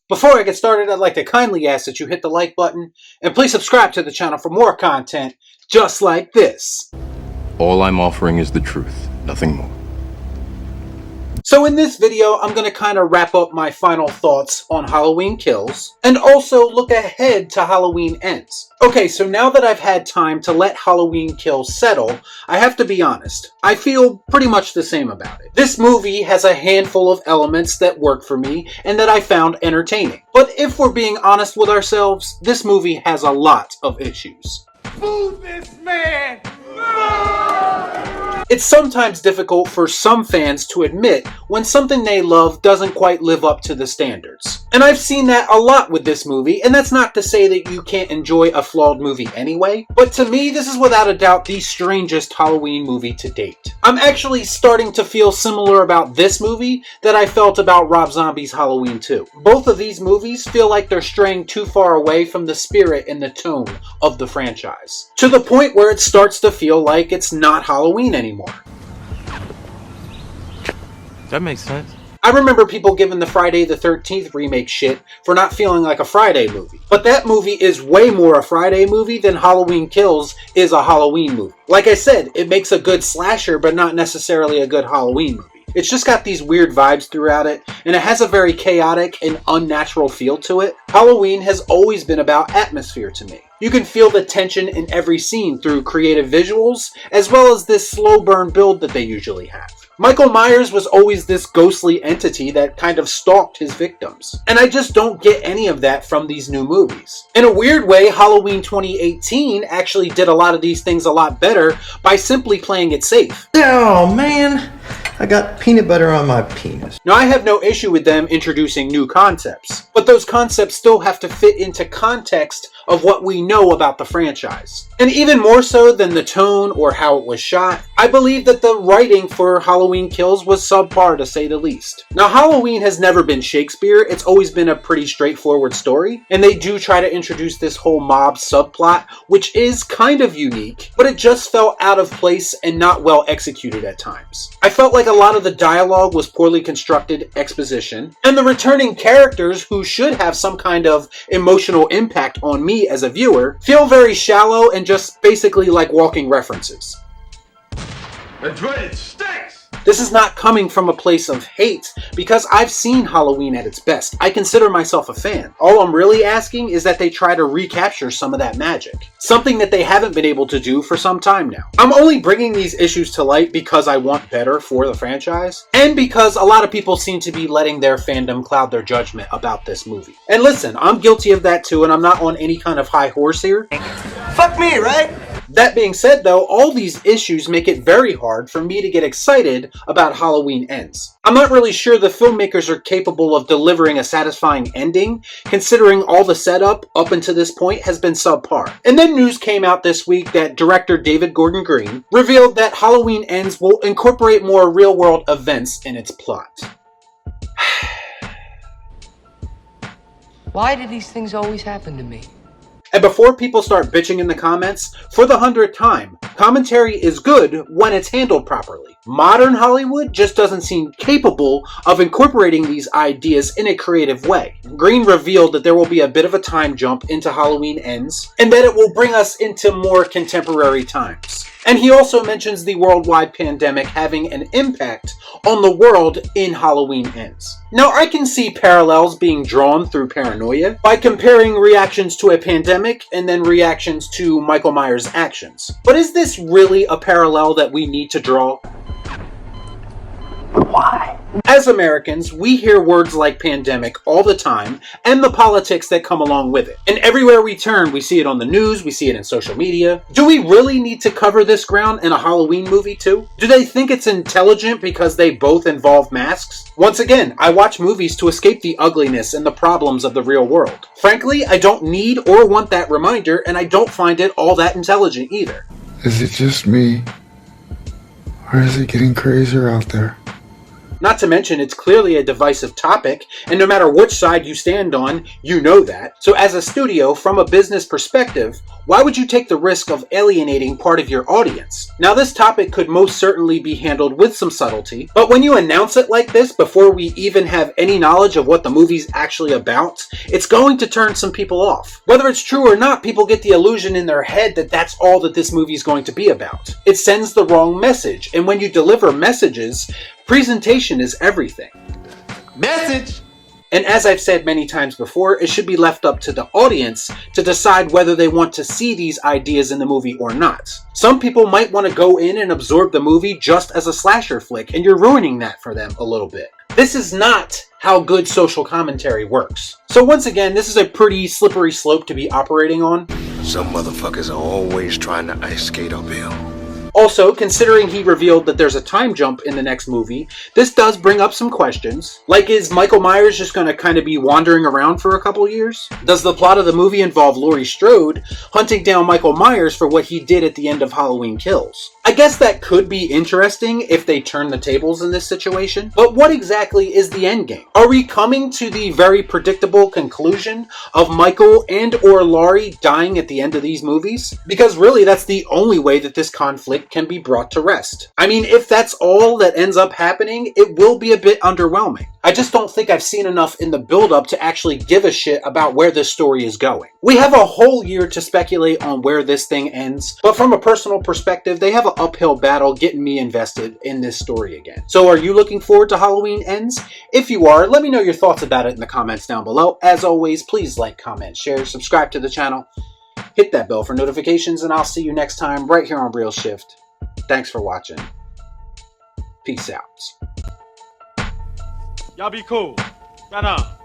Before I get started, I'd like to kindly ask that you hit the like button, and please subscribe to the channel for more content just like this. All I'm offering is the truth, nothing more. So in this video, I'm going to kind of wrap up my final thoughts on Halloween Kills, and also look ahead to Halloween Ends. Okay, so now that I've had time to let Halloween Kills settle, I have to be honest, I feel pretty much the same about it. This movie has a handful of elements that work for me, and that I found entertaining. But if we're being honest with ourselves, this movie has a lot of issues. Boo this man! It's sometimes difficult for some fans to admit when something they love doesn't quite live up to the standards. And I've seen that a lot with this movie, and that's not to say that you can't enjoy a flawed movie anyway, but to me this is without a doubt the strangest Halloween movie to date. I'm actually starting to feel similar about this movie that I felt about Rob Zombie's Halloween 2. Both of these movies feel like they're straying too far away from the spirit and the tone of the franchise, to the point where it starts to feel like it's not Halloween anymore. That makes sense. I remember people giving the Friday the 13th remake shit for not feeling like a Friday movie. But that movie is way more a Friday movie than Halloween Kills is a Halloween movie. Like I said, it makes a good slasher, but not necessarily a good Halloween movie. It's just got these weird vibes throughout it, and it has a very chaotic and unnatural feel to it. Halloween has always been about atmosphere to me. You can feel the tension in every scene through creative visuals, as well as this slow burn build that they usually have. Michael Myers was always this ghostly entity that kind of stalked his victims. And I just don't get any of that from these new movies. In a weird way, Halloween 2018 actually did a lot of these things a lot better by simply playing it safe. Oh man, I got peanut butter on my penis. Now I have no issue with them introducing new concepts, but those concepts still have to fit into context of what we know about the franchise. And even more so than the tone or how it was shot, I believe that the writing for Halloween Kills was subpar to say the least. Now Halloween has never been Shakespeare, it's always been a pretty straightforward story, and they do try to introduce this whole mob subplot, which is kind of unique, but it just felt out of place and not well executed at times. I felt like a lot of the dialogue was poorly constructed exposition, and the returning characters who should have some kind of emotional impact on me as a viewer feel very shallow and just basically like walking references. That's right, it stinks! This is not coming from a place of hate, because I've seen Halloween at its best. I consider myself a fan. All I'm really asking is that they try to recapture some of that magic. Something that they haven't been able to do for some time now. I'm only bringing these issues to light because I want better for the franchise, and because a lot of people seem to be letting their fandom cloud their judgment about this movie. And listen, I'm guilty of that too, and I'm not on any kind of high horse here. Fuck me, right? That being said though, all these issues make it very hard for me to get excited about Halloween Ends. I'm not really sure the filmmakers are capable of delivering a satisfying ending, considering all the setup up until this point has been subpar. And then news came out this week that director David Gordon Green revealed that Halloween Ends will incorporate more real-world events in its plot. Why do these things always happen to me? And before people start bitching in the comments, for the 100th time, commentary is good when it's handled properly. Modern Hollywood just doesn't seem capable of incorporating these ideas in a creative way. Green revealed that there will be a bit of a time jump into Halloween Ends, and that it will bring us into more contemporary times. And he also mentions the worldwide pandemic having an impact on the world in Halloween Ends. Now, I can see parallels being drawn through Paranoia by comparing reactions to a pandemic and then reactions to Michael Myers' actions. But is this really a parallel that we need to draw? Why? As Americans, we hear words like pandemic all the time, and the politics that come along with it. And everywhere we turn, we see it on the news, we see it in social media. Do we really need to cover this ground in a Halloween movie too? Do they think it's intelligent because they both involve masks? Once again, I watch movies to escape the ugliness and the problems of the real world. Frankly, I don't need or want that reminder, and I don't find it all that intelligent either. Is it just me? Or is it getting crazier out there? Not to mention, it's clearly a divisive topic, and no matter which side you stand on, you know that. So as a studio, from a business perspective, why would you take the risk of alienating part of your audience? Now, this topic could most certainly be handled with some subtlety, but when you announce it like this before we even have any knowledge of what the movie's actually about, it's going to turn some people off. Whether it's true or not, people get the illusion in their head that that's all that this movie is going to be about. It sends the wrong message, and when you deliver messages, presentation is everything. Message! And as I've said many times before, it should be left up to the audience to decide whether they want to see these ideas in the movie or not. Some people might want to go in and absorb the movie just as a slasher flick, and you're ruining that for them a little bit. This is not how good social commentary works. So once again, this is a pretty slippery slope to be operating on. Some motherfuckers are always trying to ice skate uphill. Also, considering he revealed that there's a time jump in the next movie, this does bring up some questions. Like, is Michael Myers just going to kind of be wandering around for a couple years? Does the plot of the movie involve Laurie Strode hunting down Michael Myers for what he did at the end of Halloween Kills? I guess that could be interesting if they turn the tables in this situation, but what exactly is the endgame? Are we coming to the very predictable conclusion of Michael and or Laurie dying at the end of these movies? Because really, that's the only way that this conflict can be brought to rest. I mean, if that's all that ends up happening, it will be a bit underwhelming. I just don't think I've seen enough in the build-up to actually give a shit about where this story is going. We have a whole year to speculate on where this thing ends, but from a personal perspective, they have an uphill battle getting me invested in this story again. So are you looking forward to Halloween Ends? If you are, let me know your thoughts about it in the comments down below. As always, please like, comment, share, subscribe to the channel, hit that bell for notifications, and I'll see you next time right here on Real Shift. Thanks for watching. Peace out. Y'all be cool. Right on.